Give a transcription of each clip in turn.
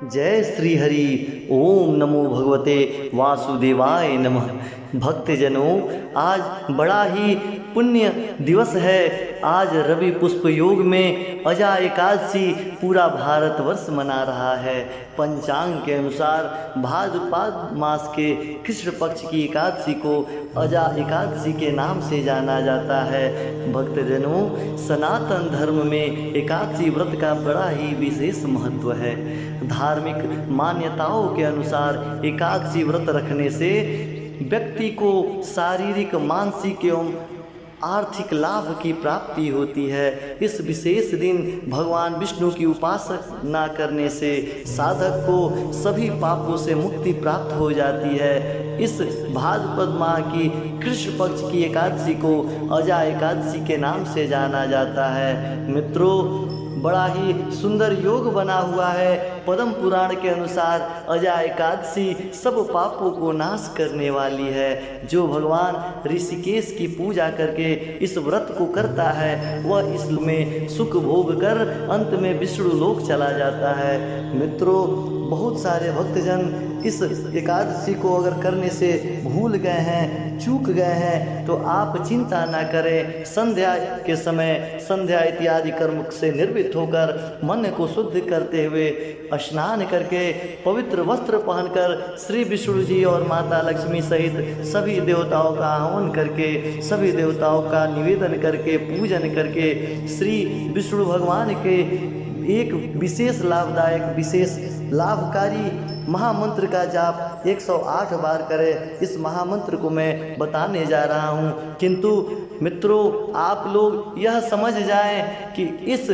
जय श्री हरि। ओम नमो भगवते वासुदेवाय नमः। भक्तजनों, आज बड़ा ही पुण्य दिवस है। आज रवि पुष्प योग में अजा एकादशी पूरा भारतवर्ष मना रहा है। पंचांग के अनुसार भाद्रपद मास के कृष्ण पक्ष की एकादशी को अजा एकादशी के नाम से जाना जाता है। भक्तजनों, सनातन धर्म में एकादशी व्रत का बड़ा ही विशेष महत्व है। धार्मिक मान्यताओं के अनुसार एकादशी व्रत रखने से व्यक्ति को शारीरिक, मानसिक एवं आर्थिक लाभ की प्राप्ति होती है। इस विशेष दिन भगवान विष्णु की उपासना करने से साधक को सभी पापों से मुक्ति प्राप्त हो जाती है। इस भाद्रपद माह की कृष्ण पक्ष की एकादशी को अजा एकादशी के नाम से जाना जाता है। मित्रों, बड़ा ही सुंदर योग बना हुआ है। पद्म पुराण के अनुसार अजा एकादशी सब पापों को नाश करने वाली है। जो भगवान ऋषिकेश की पूजा करके इस व्रत को करता है वह इसमें सुख भोग कर अंत में विष्णु लोक चला जाता है। मित्रों, बहुत सारे भक्तजन इस एकादशी को अगर करने से भूल गए हैं, चूक गए हैं, तो आप चिंता ना करें। संध्या के समय संध्या इत्यादि कर्म से निर्वृत्त होकर मन को शुद्ध करते हुए स्नान करके पवित्र वस्त्र पहनकर श्री विष्णु जी और माता लक्ष्मी सहित सभी देवताओं का आह्वान करके, सभी देवताओं का निवेदन करके, पूजन करके श्री विष्णु भगवान के एक विशेष लाभदायक, विशेष लाभकारी महामंत्र का जाप 108 बार करें। इस महामंत्र को मैं बताने जा रहा हूँ, किंतु मित्रों, आप लोग यह समझ जाएं कि इस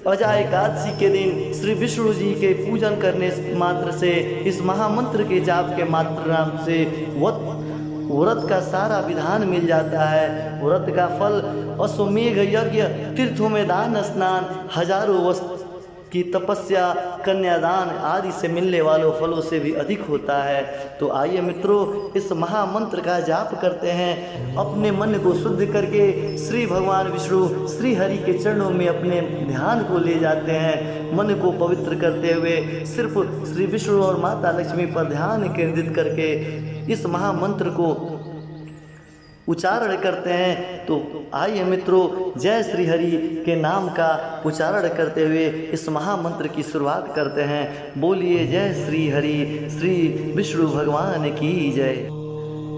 अजा एकादशी के दिन श्री विष्णु जी के पूजन करने मात्र से, इस महामंत्र के जाप के मात्र नाम से व्रत का सारा विधान मिल जाता है। व्रत का फल अश्वमेघ यज्ञ, तीर्थों में दान स्नान, हजारों वर्ष की तपस्या, कन्यादान आदि से मिलने वालों फलों से भी अधिक होता है। तो आइए मित्रों, इस महामंत्र का जाप करते हैं। अपने मन को शुद्ध करके श्री भगवान विष्णु, श्री हरि के चरणों में अपने ध्यान को ले जाते हैं। मन को पवित्र करते हुए सिर्फ श्री विष्णु और माता लक्ष्मी पर ध्यान केंद्रित करके इस महामंत्र को उच्चारण करते हैं। तो आइए मित्रों, जय श्री हरि के नाम का उच्चारण करते हुए इस महामंत्र की शुरुआत करते हैं। बोलिए जय श्री हरि, श्री विष्णु भगवान की जय।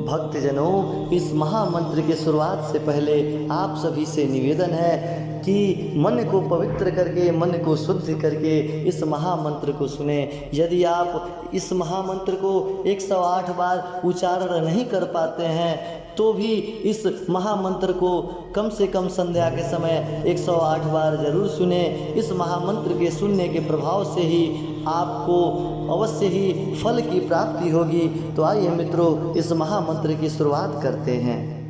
भक्तजनों, इस महामंत्र की शुरुआत से पहले आप सभी से निवेदन है कि मन को पवित्र करके, मन को शुद्ध करके इस महामंत्र को सुने। यदि आप इस महामंत्र को 108 बार उच्चारण नहीं कर पाते हैं तो भी इस महामंत्र को कम से कम संध्या के समय 108 बार जरूर सुने। इस महामंत्र के सुनने के प्रभाव से ही आपको अवश्य ही फल की प्राप्ति होगी। तो आइए मित्रों, इस महामंत्र की शुरुआत करते हैं।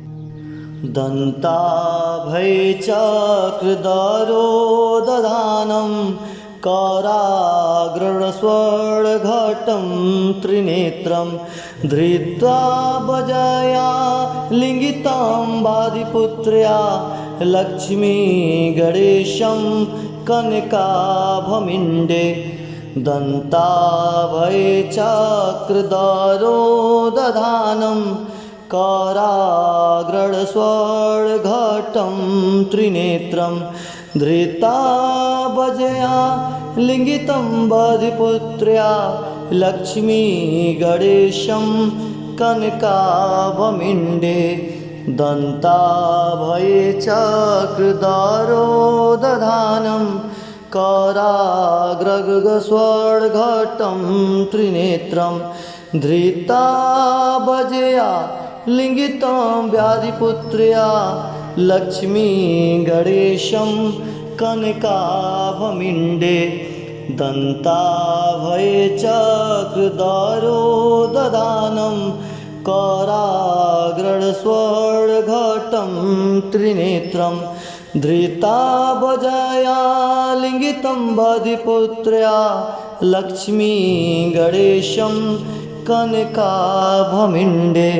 दंताभय चक्रधरो दधानं कराग्रस्वर्णघटं त्रिनेत्रं धृत्वा भजया लिंगितं वादिपुत्र्या लक्ष्मी गणेशं कनकाभमिण्डे। दंताभय चक्रधरो दधानं कराग्रस्वर्णघटं त्रिनेत्रं धृत्वा भजया लिंगितं वादिपुत्र्या लक्ष्मी गणेशं कनकाभमिण्डे। दंताभय चक्रधरो दधानं कराग्रस्वर्णघटं त्रिनेत्रं धृत्वा भजया लिंगितं वादिपुत्र्या लक्ष्मी गणेशं कनकाभमिण्डे। दंताभय चक्रधरो दधानं कराग्रस्वर्णघटं त्रिनेत्रं धृत्वा भजया लिंगितं वादिपुत्र्या लक्ष्मी गणेशं कनकाभमिण्डे।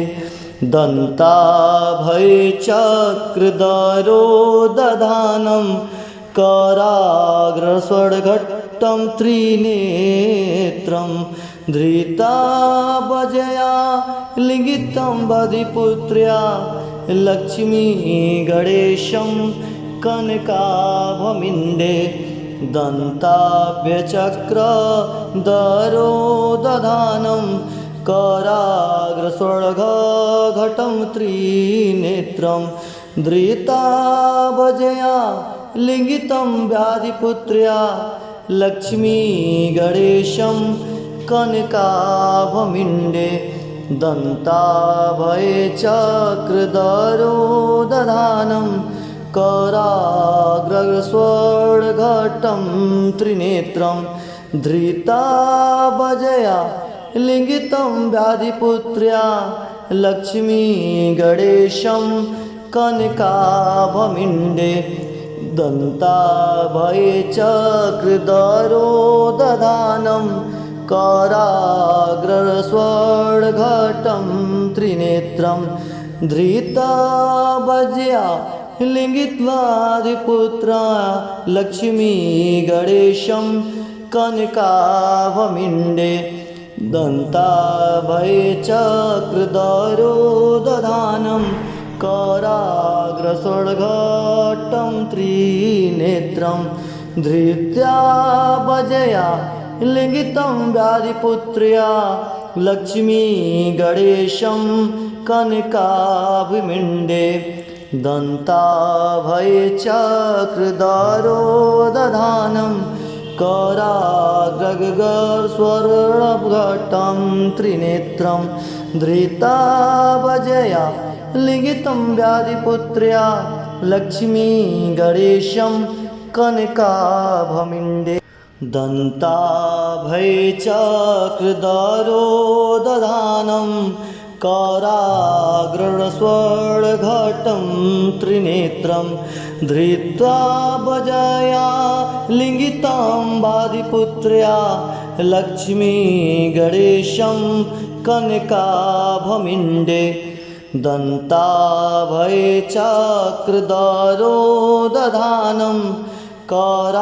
दंताभय चक्रधरो दधानं कराग्रस्वर्घट्टं त्रिनेत्रं धृताभजया लिङ्गितं बधिपुत्र्या लक्ष्मी गणेशं कनकाभमिण्डे दन्ताभ्यचक्रधरोदधानं कराग्रस्वर्घघटं त्रिनेत्रं धृताभजया लिङ्गितं व्याधिपुत्र्या लक्ष्मी गणेशं कनकाभमिण्डे दन्ताभये चक्रधरोदधानं कराग्रस्वर्घटं त्रिनेत्रं धृताभजया लिङ्गितं व्याधिपुत्र्या लक्ष्मी गणेशं कनकाभमिण्डे दन्ताभये चक्रधरोदधानं कराग्रस्वर्घटं त्रिनेत्रं धृताभजया लिङ्गित्वाधिपुत्रा लक्ष्मी गणेशं कनकाभमिण्डे दन्ताभये चक्रधरोदधानं कराग्रस्वर्घटं त्रिनेत्रं धृत्याभजया लिङ्गितं व्याधिपुत्र्या लक्ष्मी गणेशं कनकाभमिण्डे दन्ताभये चक्रधरोदधानं कराग्रस्वर्घटं त्रिनेत्रं धृताभजया लिङ्गितं व्याधिपुत्र्या लक्ष्मी गणेशं कनकाभमिण्डे दन्ताभये चक्रधरोदधानं कराग्रस्वर्घटं त्रिनेत्रं धृत्वाभजया लिङ्गितं व्याधिपुत्र्या लक्ष्मी गणेशं कनकाभमिण्डे दन्ताभये चक्रधरोदधानं कराग्रस्वर्घटं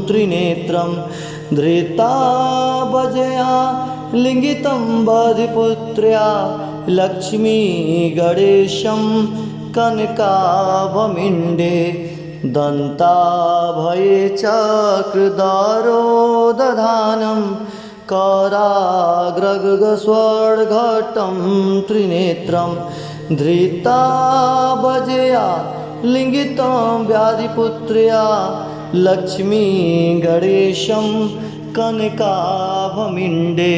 त्रिनेत्रं धृताभजया लिङ्गितं बधिपुत्र्या लक्ष्मी गणेशं कनकाभमिण्डे दन्ताभये चक्रधरोदधानं कराग्रस्वर्घटं त्रिनेत्रं धृताभजया लिङ्गितं व्याधिपुत्र्या लक्ष्मी गणेशं कनकाभमिण्डे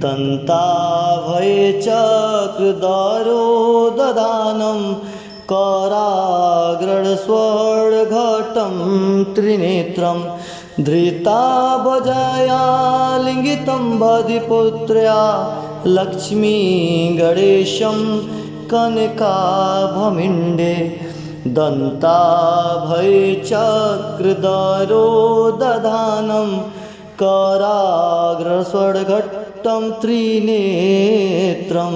दन्ताभये चक्रधरोदधानं कराग्रस्वर्घटं त्रिनेत्रं धृताभजया लिङ्गितं बधिपुत्र्या लक्ष्मी गणेशं कनकाभमिण्डे दन्ताभये चक्रधरोदधानं कराग्रस्वर्घटं त्रिनेत्रं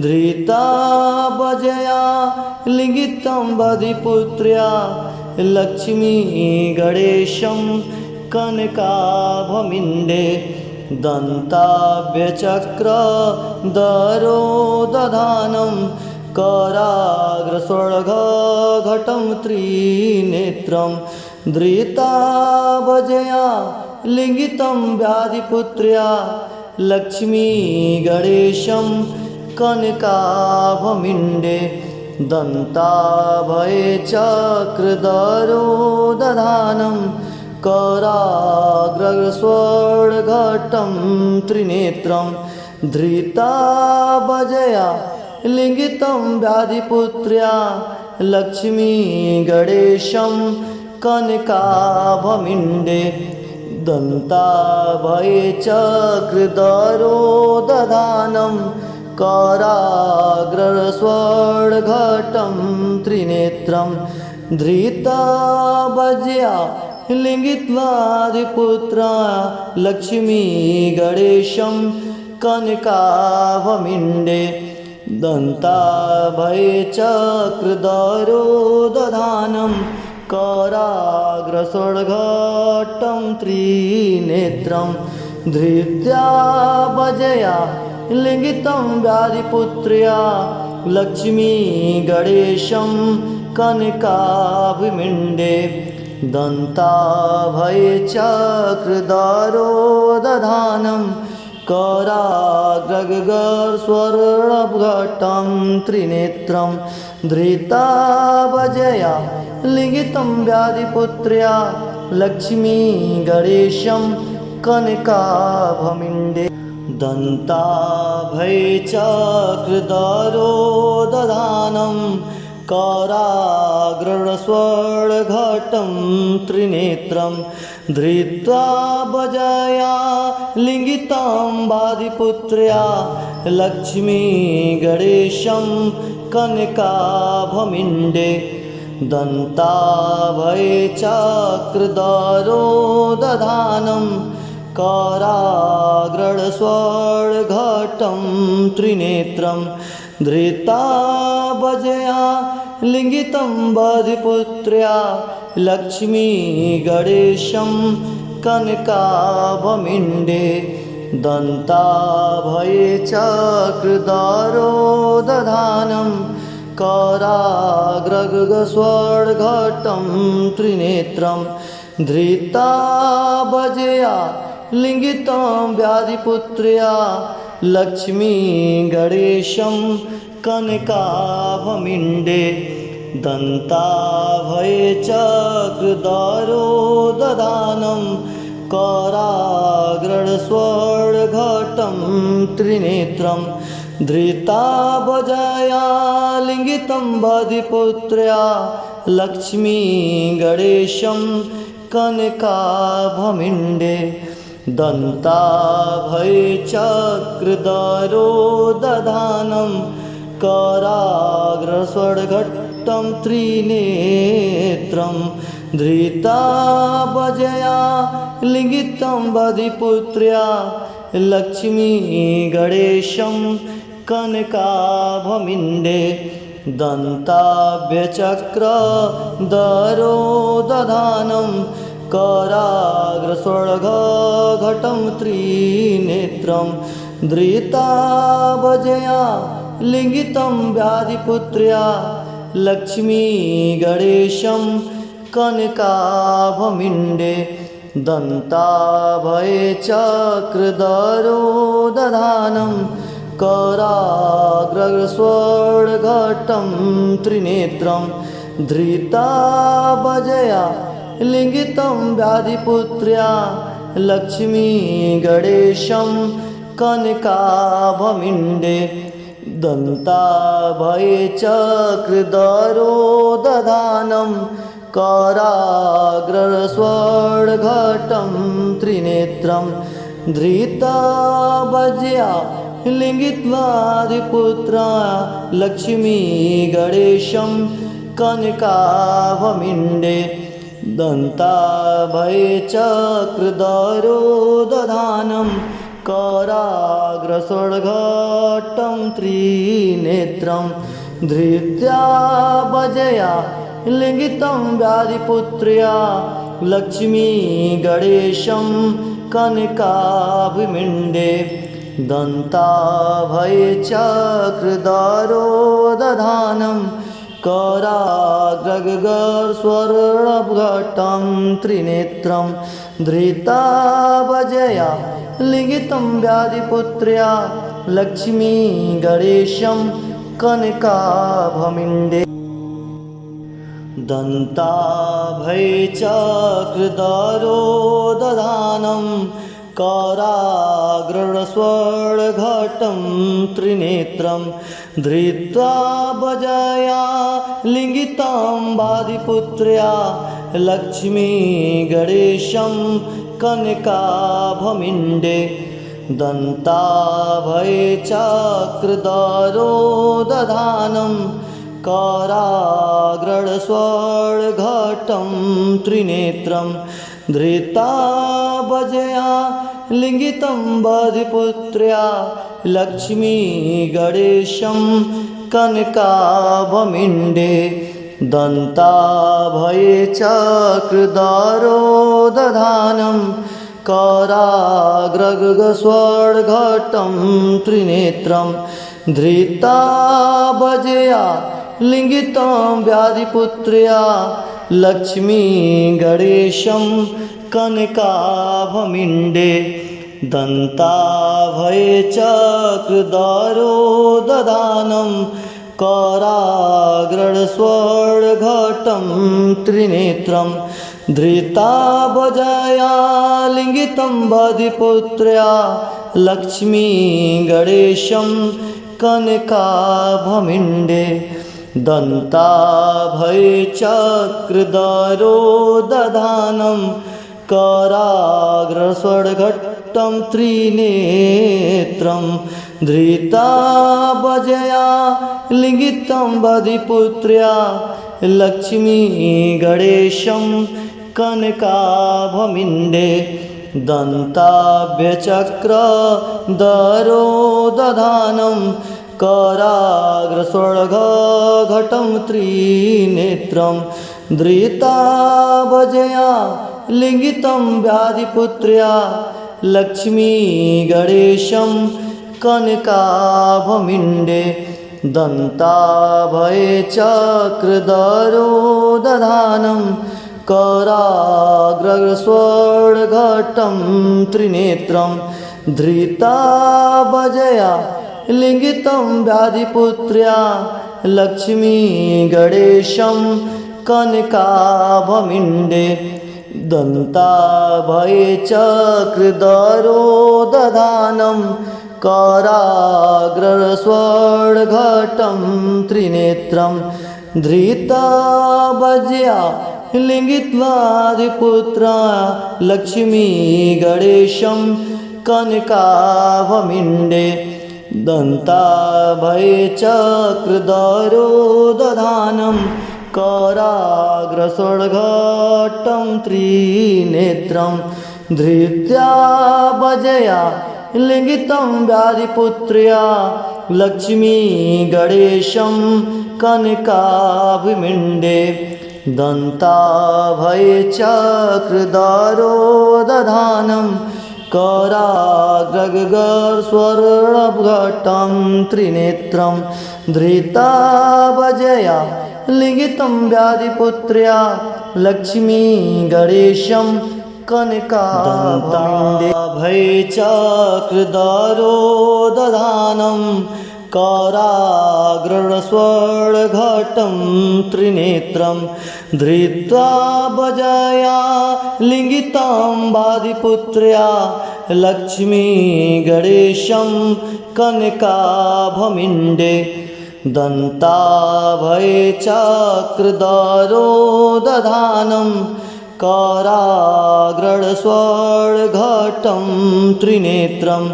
धृताभजया लिङ्गितं बधिपुत्र्या लक्ष्मी गणेशं कनकाभमिण्डे दन्ताभ्यचक्रधरोदधानं कराग्रस्वर्घटं त्रिनेत्रं धृताभजया लिङ्गितं व्याधिपुत्र्या लक्ष्मी गणेशं कनकाभमिण्डे दन्ताभये चक्रधरोदधानं कराग्रस्वर्घटं त्रिनेत्रं धृताभजया लिङ्गितं व्याधिपुत्र्या लक्ष्मी गणेशं कनकाभमिण्डे दन्ताभये चक्रधरोदधानं कराग्रस्वर्घटं त्रिनेत्रं धृताभजया लिङ्गित्वाधिपुत्रा लक्ष्मी गणेशं कनकाभमिण्डे दन्ताभयचक्रधरो दधानं कराग्रस्वर्घटं त्रिनेत्रं धृत्या भजया लिङ्गितं व्याधिपुत्र्या लक्ष्मी गणेशं कनकाभिमिण्डे दन्ताभयचक्रधरो दधानं कराग्रस्वर्णघटं त्रिनेत्रं धृता भजया लिङ्गितं व्याधिपुत्र्या लक्ष्मी गणेशं कनकाभिमिण्डे दन्ताभयचक्रधरो दधानं कराग्रस्वर्णघटं त्रिनेत्रं धृत्वा भजया लिङ्गितं व्याधिपुत्र्या लक्ष्मी गणेशं कनकाभिमिण्डे दन्ताभयचक्रधरो दधानं कराग्रस्वर्णघटं त्रिनेत्रं धृता भजया लिङ्गितं व्याधिपुत्र्या लक्ष्मी गणेशं कनकाभिमिण्डे दन्ताभयचक्रधरो दधानं कराग्रस्वर्णघटं त्रिनेत्रं धृता भजया लिङ्गितं व्याधिपुत्र्या लक्ष्मी गणेशं कनकाभिमिण्डे दन्ताभयचक्रधरो दधानं कराग्रस्वर्णघटं त्रिनेत्रं धृता भजया लिङ्गितं व्याधिपुत्र्या लक्ष्मी गणेशं कनकाभिमिण्डे दन्ताभयचक्रधरो दधानं कराग्रस्वर्णघटं त्रिनेत्रं धृता भजया लिङ्गितं व्याधिपुत्र्या लक्ष्मी गणेशं कनकाभिमिण्डे दन्ताभयचक्रधरो दधानं कराग्रस्वर्णघटं त्रिनेत्रं धृता भजया लिङ्गितं व्याधिपुत्र्या लक्ष्मी गणेशं कनकाभिमिण्डे दन्ताभयचक्रधरो दधानं कराग्रस्वर्णघटं त्रिनेत्रं धृता भजया लिङ्गितं व्याधिपुत्र्या लक्ष्मी गणेशं कनकाभिमिण्डे दन्ताभयचक्रधरो दधानं कराग्रस्वर्णघटं त्रिनेत्रं धृता भजया लिङ्गित्वाधिपुत्रा लक्ष्मी गणेशं कनकाभिमिण्डे दन्ताभयचक्रधरो दधानं कराग्रस्वर्णघटं त्रिनेत्रं धृत्या भजया लिङ्गितं व्याधिपुत्र्या लक्ष्मी गणेशं कनकाभिमिण्डे दन्ताभयचक्रधरो दधानं कराग्रस्वर्णघटं त्रिनेत्रं धृता भजया लिङ्गितं व्याधिपुत्र्या लक्ष्मी गणेशं कनकाभिमिण्डे दन्ताभयचक्रधरो दधानं कराग्रस्वर्णघटं त्रिनेत्रं धृत्वा भजया लिङ्गितं व्याधिपुत्र्या लक्ष्मी गणेशं कनकाभिमिण्डे दन्ताभयचक्रधरो दधानं कराग्रस्वर्णघटं त्रिनेत्रं धृता भजया लिङ्गितं बधिपुत्र्या लक्ष्मी गणेशं कनकाभमिण्डे दन्ताभये चक्रधरो दधानं कराग्रगस्वर्घटं त्रिनेत्रं धृताभजया लिङ्गितं व्याधिपुत्र्या लक्ष्मी गणेशं कनकाभमिण्डे दन्ताभये चक्रधरो दधानं कराग्रस्वर्घटं त्रिनेत्रं धृताभजया लिङ्गितं बधिपुत्र्या लक्ष्मी गणेशं कनकाभमिण्डे दन्ताभये चक्रधरो दधानं कराग्रस्वर्घटं त्रिनेत्रं धृताभजया लिङ्गितं बधिपुत्र्या लक्ष्मी गणेशं कनकाभमिण्डे दन्ताभ्यचक्रधरो दधानं कराग्रस्वर्घटं त्रिनेत्रं धृताभजया लिङ्गितं व्याधिपुत्र्या लक्ष्मी गणेशं कनकाभमिण्डे दन्ताभये चक्रधरो दधानं कराग्रस्वर्घटं त्रिनेत्रं धृताभजया लिङ्गितं व्याधिपुत्र्या लक्ष्मी गणेशं कनकाभमिण्डे दन्ताभये चक्रधरो दधानं कराग्रस्वर्घटं त्रिनेत्रं धृताभजया लिङ्गित्वाधिपुत्रा लक्ष्मी गणेशं कनकाभमिण्डे दन्ताभये चक्रधरो दधानं कराग्रस्वर्घटं त्रिनेत्रं धृत्याभजया लिङ्गितं व्याधिपुत्र्या लक्ष्मी गणेशं कनकाभमिण्डे दन्ताभये चक्रधरो दधानं कराग्रस्वर्घटं त्रिनेत्रं धृताभजया लिङ्गितं व्याधिपुत्र्या लक्ष्मी गणेशं कनकाभमिण्डे चक्रधरो दधानं कराग्रस्वर्घटं त्रिनेत्रं धृत्वाभजया लिङ्गितं व्याधिपुत्र्या लक्ष्मी गणेशं कनकाभमिण्डे दन्ताभये चक्रधरो दधानं कराग्रस्वर्घटं त्रिनेत्रं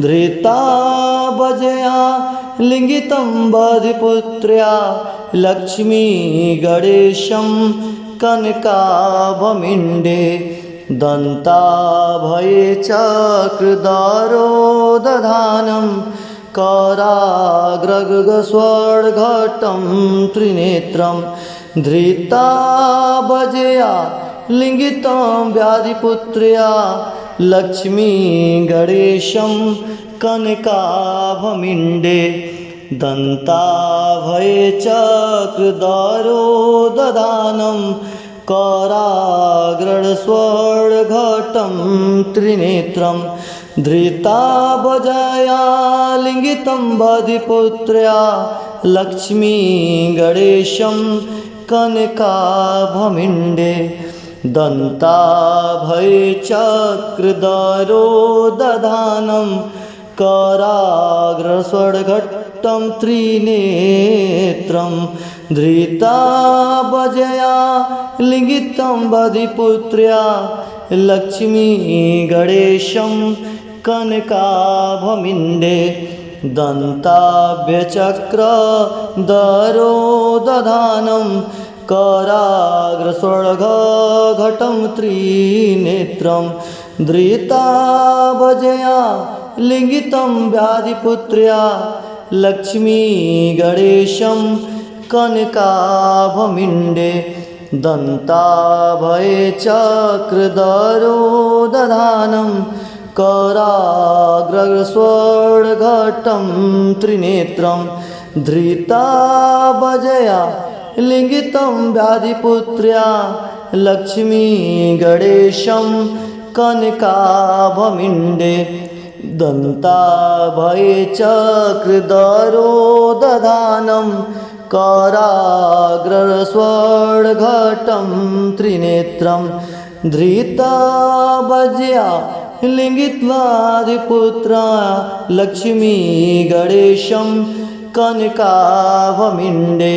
धृताभजया लिङ्गितं बधिपुत्र्या लक्ष्मी गणेशं कनकाभमिण्डे दन्ताभये चक्रधरो दधानं कराग्रस्वर्घटं त्रिनेत्रं धृताभजया लिङ्गितं व्याधिपुत्र्या लक्ष्मी गणेशं कनकाभमिण्डे दन्ताभये चक्रधरो दधानं कराग्रस्वर्घटं त्रिनेत्रं धृताभजया लिङ्गितं बधिपुत्र्या लक्ष्मी गणेशं कनकाभमिण्डे दन्ताभये चक्रधरो दधानं कराग्रस्वर्घटं त्रिनेत्रं धृताभजया लिङ्गितं बधिपुत्र्या लक्ष्मी गणेशं कनकाभमिण्डे दन्ताभ्यचक्रधरो दधानं कराग्रस्वर्घटं त्रिनेत्रं धृता भजया लिङ्गितं व्याधिपुत्र्या लक्ष्मी गणेशं कनकाभमिण्डे दन्ताभये चक्रधरो दधानं कराग्रस्वर्णघटं त्रिनेत्रं धृता भजया लिङ्गितं व्याधिपुत्र्या लक्ष्मी गणेशं कनकाभमिण्डे दन्ताभये चक्रधरो दधानं कराग्रस्वर्णघटं त्रिनेत्रं धृता भजया लिङ्गित्वाधिपुत्रा लक्ष्मी गणेशं कनकाभमिण्डे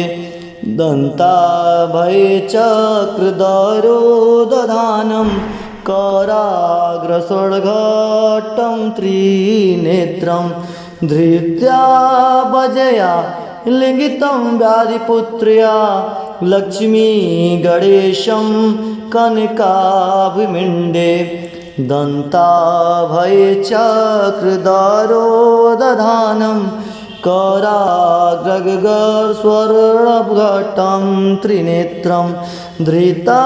दन्ताभये चक्रधरो दधानं कराग्रस्वर्णघटं त्रिनेत्रं धृत्या भजया लिङ्गितं व्याधिपुत्र्या लक्ष्मी गणेशं कनकाभमिण्डे दन्ताभये चक्रधरो दधानं कराग्रस्वर्णघटं त्रिनेत्रं धृता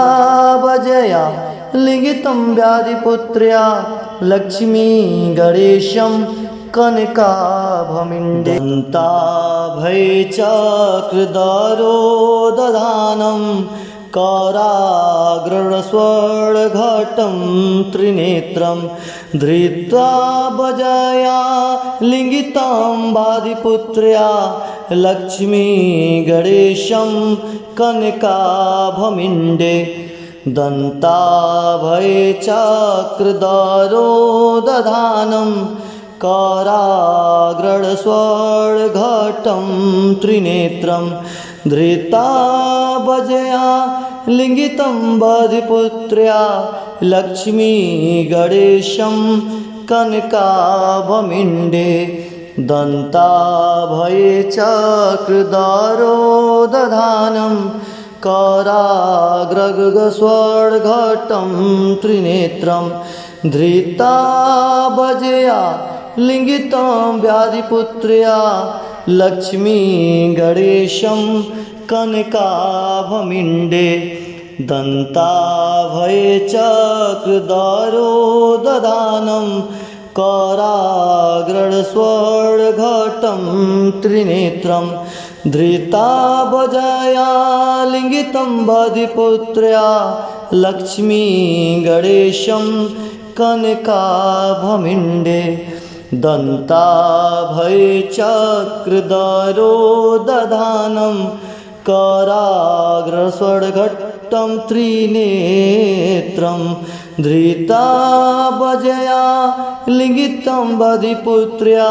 भजया लिङ्गितं व्याधिपुत्र्या लक्ष्मी गणेशं कनकाभमिण्डे दन्ताभये चक्रधरो दधानं कराग्रस्वर्णघटं त्रिनेत्रं धृत्वा भजया लिङ्गितं व्याधिपुत्र्या लक्ष्मी गणेशं कनकाभमिण्डे दन्ताभये चक्रधरो दधानं कराग्रस्वर्णघटं त्रिनेत्रं धृता भजया लिङ्गितं व्याधिपुत्र्या लक्ष्मी गणेशं कनकाभमिण्डे दन्ताभये चक्रधरो दधानं कराग्रस्वर्णघटं त्रिनेत्रं धृता भजया लिङ्गितं व्याधिपुत्र्या लक्ष्मी गणेशं कनकाभमिण्डे दन्ताभये चक्रधरो दधानं कराग्रस्वर्णघटं त्रिनेत्रं धृता भजया लिङ्गितं व्याधिपुत्र्या लक्ष्मी गणेशं कनकाभमिण्डे दन्ताभये चक्रधरो दधानं कराग्रस्वर्णघटं त्रिनेत्रं धृता भजया लिङ्गितं व्याधिपुत्र्या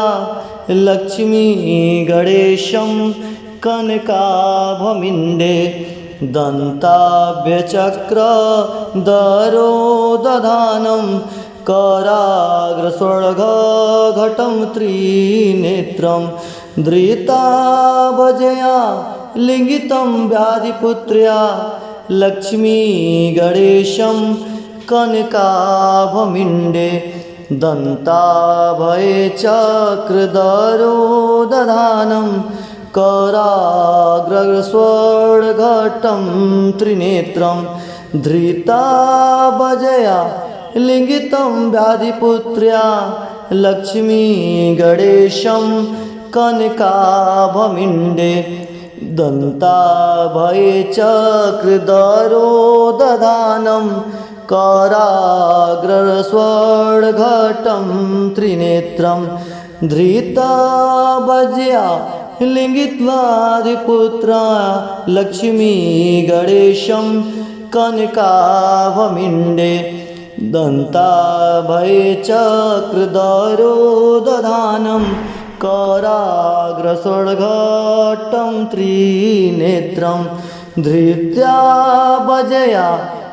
लक्ष्मी गणेशं कनकाभमिण्डे दन्ताभये चक्रधरो दधानं कराग्रस्वर्णघटं त्रिनेत्रं धृता भजया लिङ्गितं व्याधिपुत्र्या लक्ष्मी गणेशं कनकाभमिण्डे दन्ताभये चक्रधरो दधानं कराग्रस्वर्णघटं त्रिनेत्रं धृता भजया लिङ्गितं व्याधिपुत्र्या लक्ष्मी गणेशं कनकाभमिण्डे दन्ताभये चक्रधरो दधानं कराग्रस्वर्णघटं त्रिनेत्रं धृता भजया लिङ्गित्वाधिपुत्रा लक्ष्मी गणेशं कनकाभमिण्डे दन्ताभये चक्रधरो दधानं कराग्रस्वर्णघटं त्रिनेत्रं धृत्या भजया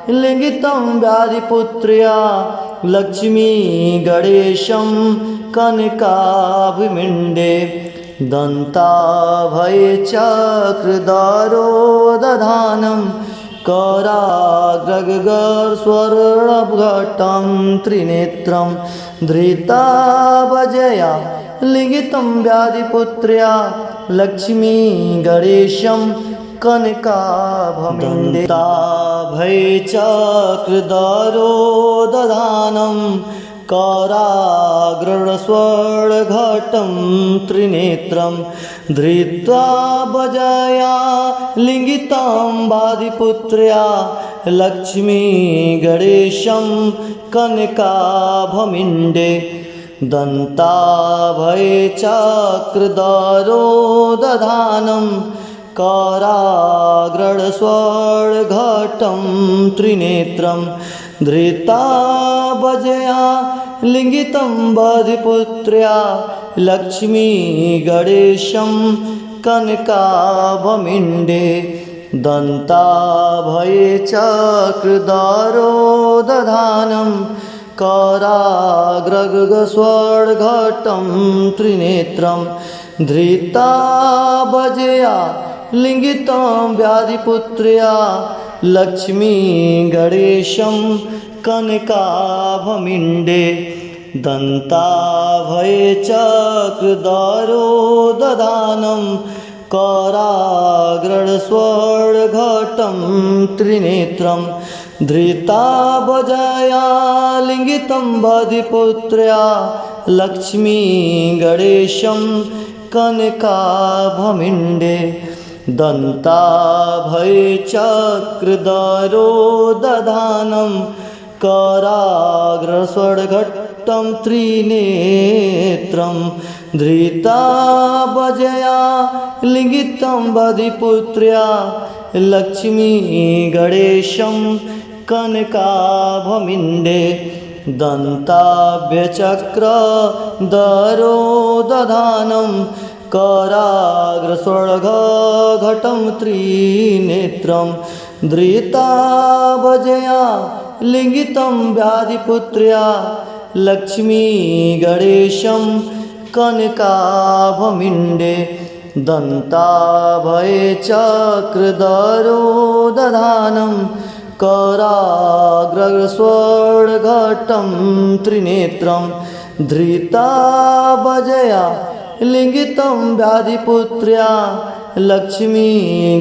लिङ्गितं व्याधिपुत्र्या लक्ष्मी गणेशं कनकाभमिण्डे दन्ताभये चक्रधरो दधानं कराग्रगस्वर्णघटं त्रिनेत्रं धृताभजया लिङ्गितं व्याधिपुत्र्या लक्ष्मी गणेशं कनकाभय चक्रधरो दधानं कराग्रस्वर्णघटं त्रिनेत्रं धृत्वा भजया लिङ्गितं वादिपुत्र्या लक्ष्मी गणेशं कनकाभमिण्डे दन्ताभय चक्रधरो दधानं कराग्रस्वर्णघटं त्रिनेत्रं धृता भजया लिङ्गितं वादिपुत्र्या लक्ष्मी गणेशं कनकाभमिण्डे दन्ताभय चक्रधरो दधानं कराग्रगस्वर्णघटं त्रिनेत्रं धृता भजया लिङ्गितं व्याधिपुत्र्या लक्ष्मी गणेशं कनकाभमिण्डे दन्ताभय चक्रधरो दधानं कराग्रस्वर्णघटं त्रिनेत्रं धृता भजया लिङ्गितं वादिपुत्र्या लक्ष्मी गणेशं कनकाभमिण्डे दन्ताभय चक्रधरो दधानं कराग्रस्वर्णघटं त्रिनेत्रं धृता भजया लिङ्गितं वादिपुत्र्या लक्ष्मी गणेशं कनकाभमिण्डे दन्ताभय चक्रधरो दधानं कराग्रस्वर्णघटं त्रिनेत्रं धृता भजया लिङ्गितं व्याधिपुत्र्या लक्ष्मी गणेशं कनकाभमिण्डे दन्ताभय चक्रधरो दधानं कराग्रस्वर्णघटं त्रिनेत्रं धृता भजया लिङ्गितं व्याधिपुत्र्या लक्ष्मी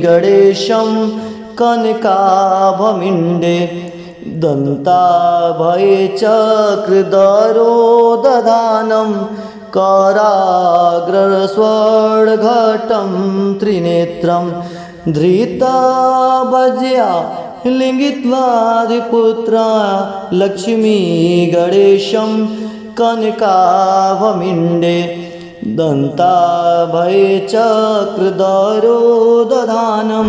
गणेशं कनकाभमिण्डे दन्ताभय चक्रधरो दधानं कराग्रस्वर्णघटं त्रिनेत्रं धृता भजया लिङ्गित्वादिपुत्रा लक्ष्मी गणेशं कनकाभमिण्डे दन्ताभय चक्रधरो दधानं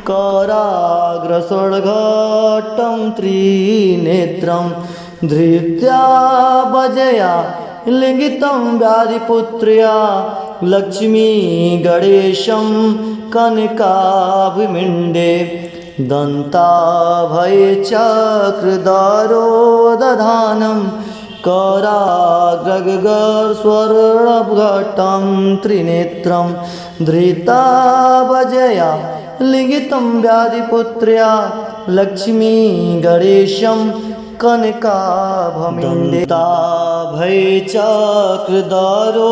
कराग्रस्वर्णघटं त्रिनेत्रं धृत्वा भजया लिङ्गितं व्याधिपुत्र्या लक्ष्मी गणेशं कनकाभमिण्डे दन्ताभय चक्रधरो दधानं कराग्रगस्वर्णघटं त्रिनेत्रं धृता भजया लिङ्गितं व्याधिपुत्र्या लक्ष्मी गणेशं कनकाभमिण्डे दन्ताभय चक्रधरो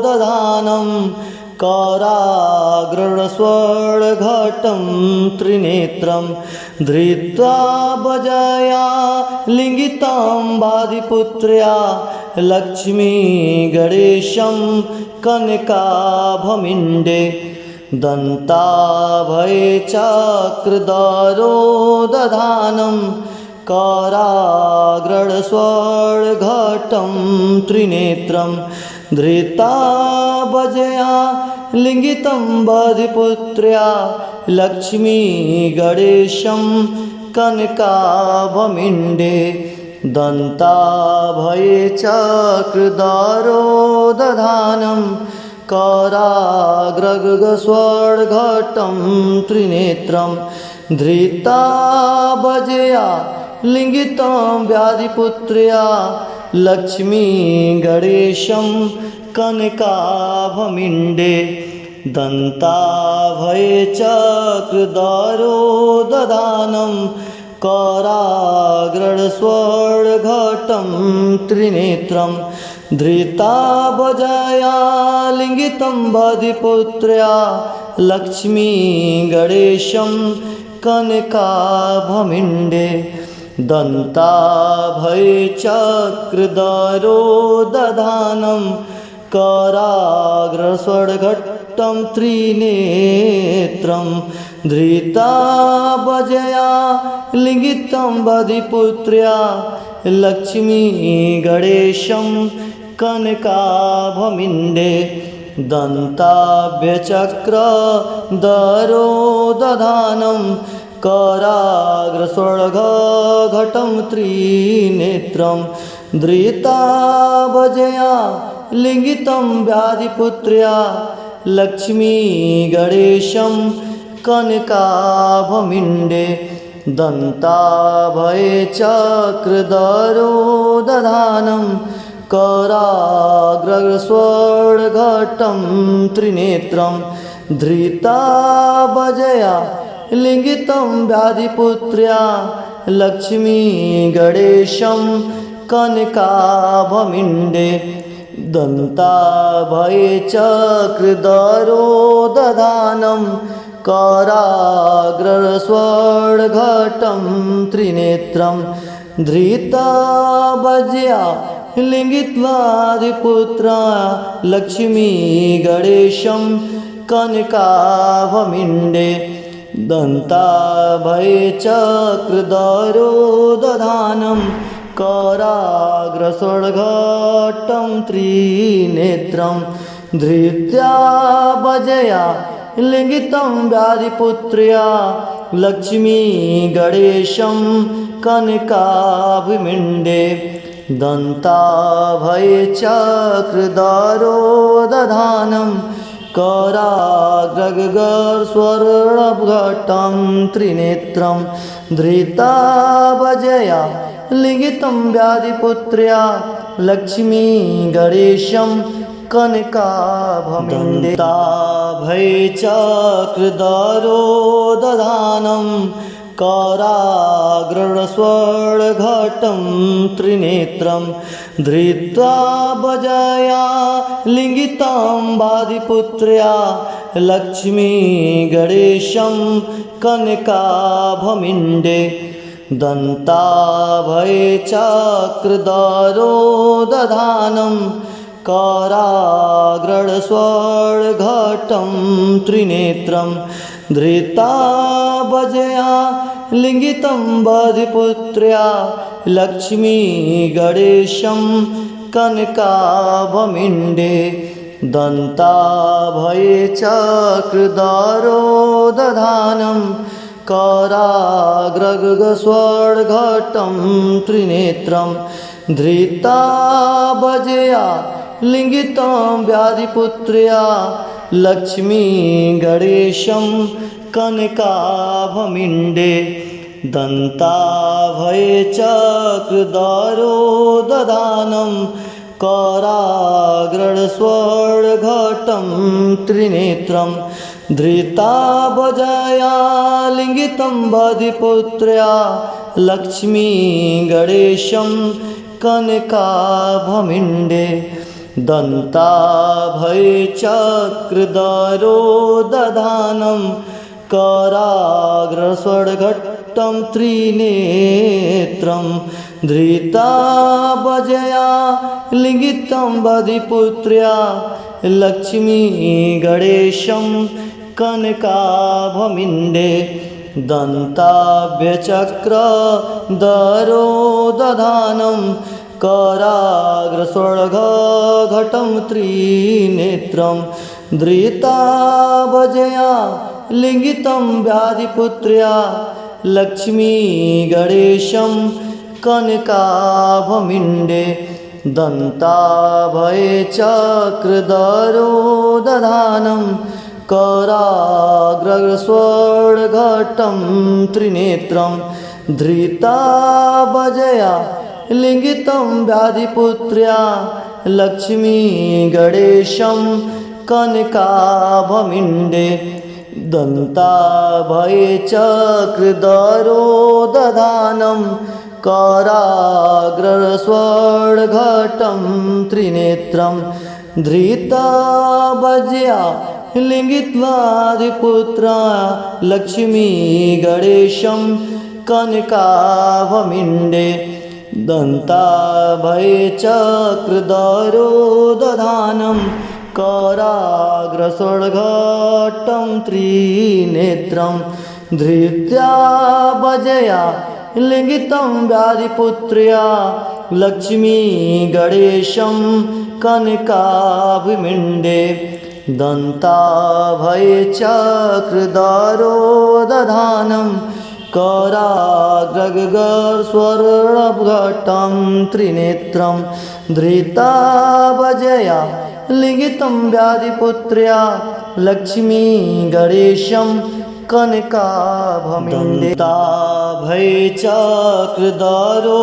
दधानं कराग्रस्वर्णघटं त्रिनेत्रं धृत्वा भजया लिङ्गितं वादिपुत्र्या लक्ष्मी गणेशं कनकाभमिण्डे दन्ताभय चक्रधरो दधानं कराग्रस्वर्णघटं त्रिनेत्रं धृता भजया लिङ्गितं वादिपुत्र्या लक्ष्मी गणेशं कनकाभमिण्डे दन्ताभय चक्रधरो दधानं कराग्रगस्वर्णघटं त्रिनेत्रं धृता भजया लिङ्गितं व्याधिपुत्र्या लक्ष्मी गणेशं कनकाभमिण्डे दन्ताभयचक्रधरो दधानं कराग्रस्वर्णघटं त्रिनेत्रं धृताभजया लिङ्गितं बधिपुत्र्या लक्ष्मी गणेशं कनकाभमिण्डे दन्ताभयचक्रधरो दधानं कराग्रस्वर्णघट्टं त्रिनेत्रं धृताभजया लिङ्गितं बधिपुत्र्या लक्ष्मी गणेशं कनकाभमिण्डे दन्ताभयचक्रधरो दधानं कराग्रस्वर्णघटं त्रिनेत्रं धृताभजया लिङ्गितं व्याधिपुत्र्या लक्ष्मी गणेशं कनकाभमिण्डे दन्ताभयचक्रधरो दधानं कराग्रस्वर्णघटं त्रिनेत्रं धृताभजया लिङ्गितं व्याधिपुत्र्या लक्ष्मी गणेशं कनकाभमिण्डे दन्ताभयचक्रधरो दधानं कराग्रस्वर्णघटं त्रिनेत्रं धृताभजया लिङ्गित्वाधिपुत्रा लक्ष्मी गणेशं कनकाभमिण्डे दन्ताभयचक्रधरो दधानं कराग्रस्वर्णघटं त्रिनेत्रं धृत्याभजया लिङ्गितं व्याधिपुत्र्या लक्ष्मी गणेशं कनकाभमिण्डे दन्ताभयचक्रधरो दधानं कराग्रस्वर्णघटं त्रिनेत्रं धृताभजया लिङ्गितं व्याधिपुत्र्या लक्ष्मी गणेशं कनकाभमिण्डे दन्ताभयचक्रधरो दधानं कराग्रस्वर्णघटं त्रिनेत्रं धृत्वाभजया लिङ्गितं व्याधिपुत्र्या लक्ष्मी गणेशं कनकाभमिण्डे दन्ताभयचक्रधरो दधानं कराग्रस्वर्णघटं त्रिनेत्रं धृताभजया लिङ्गितं बधिपुत्र्या लक्ष्मी गणेशं कनकाभमिण्डे दन्ताभयचक्रधरो दधानं कराग्रस्वर्णघटं त्रिनेत्रं धृताभजया लिङ्गितं व्याधिपुत्र्या लक्ष्मी गणेशं कनकाभमिण्डे दन्ताभयचक्रधरो दधानं कराग्रस्वर्णघटं त्रिनेत्रं धृताभजया लिङ्गितं बधिपुत्र्या लक्ष्मी गणेशं कनकाभमिण्डे दन्ताभयचक्रधरो दधानं कराग्रस्वर्णघटं त्रिनेत्रं धृताभजया लिङ्गितं बधिपुत्र्या लक्ष्मी गणेशं कनकाभमिण्डे दन्ताभयचक्रधरो दधानं कराग्रस्वर्णघटं त्रिनेत्रं धृताभजया लिङ्गितं व्याधिपुत्र्या लक्ष्मी गणेशं कनकाभमिण्डे दन्ताभयचक्रधरो दधानं कराग्रस्वर्णघटं त्रिनेत्रं धृताभजया लिङ्गितं व्याधिपुत्र्या लक्ष्मी गणेशं कनकाभमिण्डे दन्ताभये चक्रधरो दधानं कराग्रस्वर्णघटं त्रिनेत्रं धृतभजया लिङ्गित्वादिपुत्रा लक्ष्मी गणेशं कनकाभमिण्डे दन्ताभये चक्रधरो दधानं कराग्रस्वर्णघटं त्रिनेत्रं धृत्या भजया लिङ्गितं व्याधिपुत्र्या लक्ष्मी गणेशं कनकाभमिण्डे दन्ताभये चक्रधरो दधानं कराग्रस्वर्णघटं त्रिनेत्रं धृता भजया लिङ्गितं व्याधिपुत्र्या लक्ष्मी गणेशं कनकाभमिण्डे दन्ताभये चक्रधरो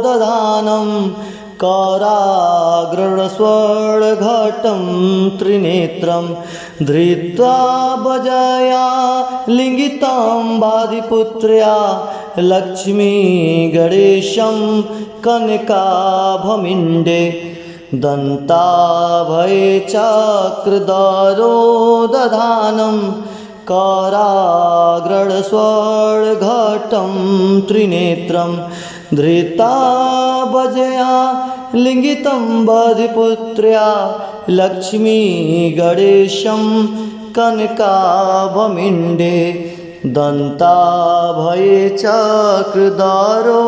दधानं कराग्रस्वर्णघटं त्रिनेत्रं धृत्वा भजया लिङ्गितं व्याधिपुत्र्या लक्ष्मी गणेशं कनकाभमिण्डे दन्ताभये चक्रधरो दधानं कराग्रस्वर्णघटं त्रिनेत्रं धृता भजया लिङ्गितं व्याधिपुत्र्या लक्ष्मी गणेशं कनकाभमिण्डे दन्ताभये चक्रधरो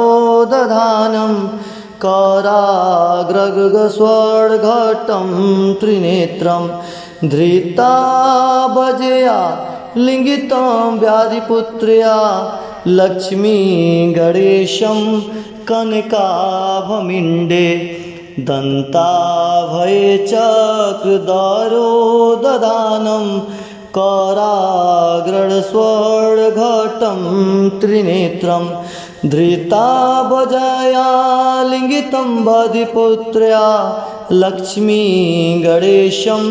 दधानं कराग्रस्वर्णघटं त्रिनेत्रं धृता भजया लिङ्गितं व्याधिपुत्र्या लक्ष्मी गणेशं कनकाभमिण्डे दन्ताभये चक्रधरो दधानं कराग्रस्वर्णघटं त्रिनेत्रं धृता भजया लिङ्गितं व्याधिपुत्र्या लक्ष्मी गणेशं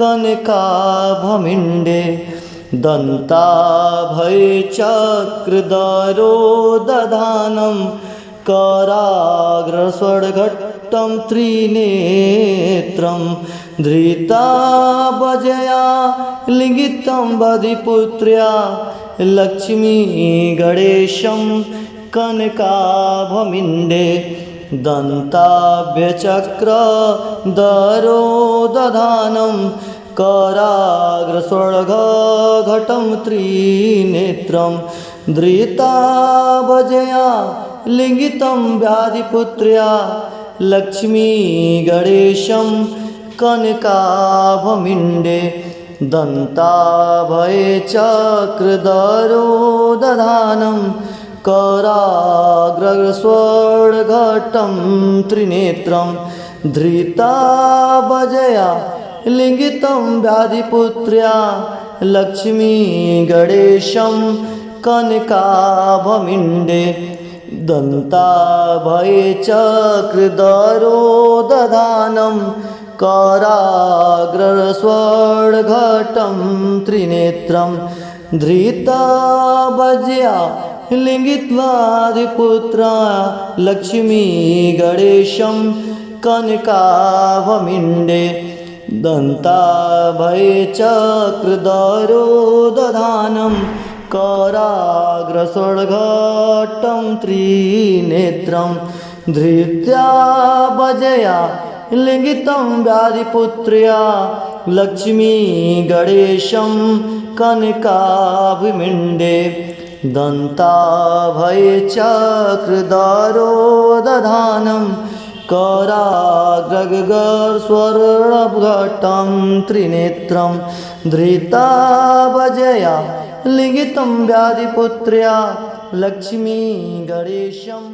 कनकाभमिण्डे दन्ताभये चक्रधरो दधानं कराग्रस्वर्णघटं त्रिनेत्रं धृता भजया लिङ्गितं व्याधिपुत्र्या लक्ष्मी गणेशं कनकाभमिण्डे दन्ताभये चक्रधरो दधानं कराग्रस्वर्णघटं त्रिनेत्रं धृता भजया लिङ्गितं व्याधिपुत्र्या लक्ष्मी गणेशं कनकाभमिण्डे दन्ताभये चक्रधरो दधानं कराग्रस्वर्णघटं त्रिनेत्रं धृता भजया लिङ्गितं व्याधिपुत्र्या लक्ष्मी गणेशं कनकाभमिण्डे दन्ताभये चक्रधरो दधानं कराग्रस्वर्णघटं त्रिनेत्रं धृता भजया लिङ्गित्वादिपुत्रा लक्ष्मी गणेशं कनकाभमिण्डे दन्ताभये चक्रधरो दधानं कराग्रस्वर्णघटं त्रिनेत्रं धृत्या भजया लिङ्गितं व्याधिपुत्र्या लक्ष्मी गणेशं कनकाभमिण्डे दन्ताभये चक्रधरो दधानं कराग्रस्वर्णघटं त्रिनेत्रं धृता भजया लिङ्गितं व्याधिपुत्र्या लक्ष्मी गणेशं